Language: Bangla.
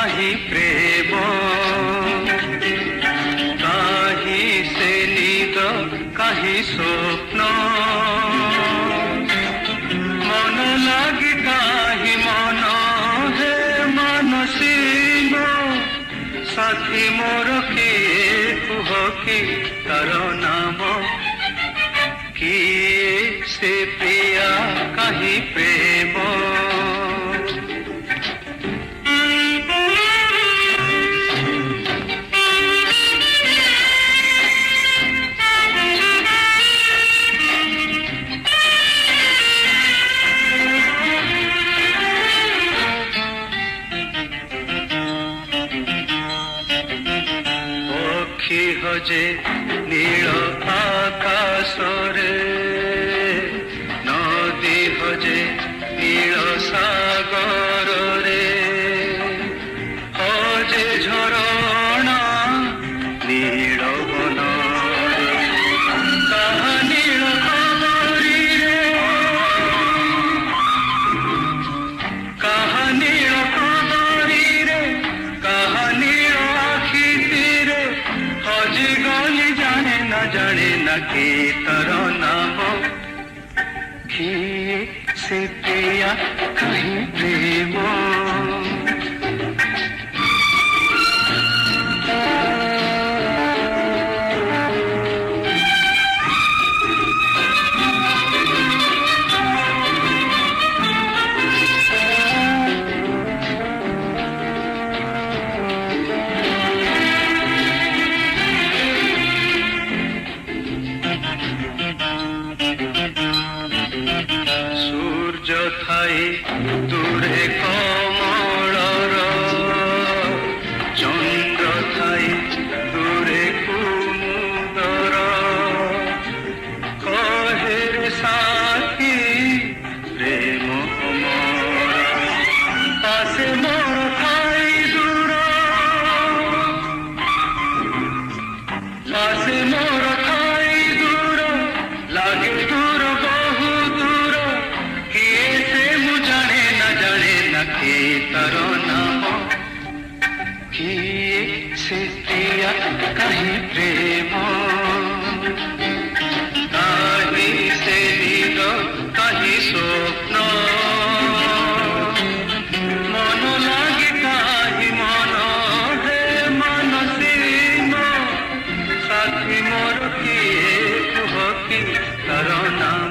কাহি প্রেম কাহি সে নিদ কাহি স্বপ্ন মন লাগি কাহি মন হে মানসীন সাথী মোর কিয়ে কুহ কি তার নাম কিয়ে সে প্রিয়া কাহি প্রেম পক্ষী হজে নীল আকাশরে নদী হজে নীল সাগরে হজে ঝরଣା নীল বনরে কাহা নীল খবরিরে কাহা নীল খবরিরে কাহা নীল আখিতিরে হজি গলি জানে না কে তার নাম কিয়ে সে প্রিয়া কাহি প্রেম সূর্য থাই দূরে কমলর চন্দ্র থাই দূরে কুমুদর কহের সাথী প্রেম মোর পাশে মোর থাই দূর পাশে মোর থাই দূর লাগে দূর বহু দূর কিয়ে সে মু জানে না কে তার নাম কিয়ে সে প্রিয়া কাহি প্রেম কাহি সে নিদ কাহি স্বপ্ন মন লাগে কাহি মন হে মানসীন সাথী মোর কিয়ে কুহ কি তার নাম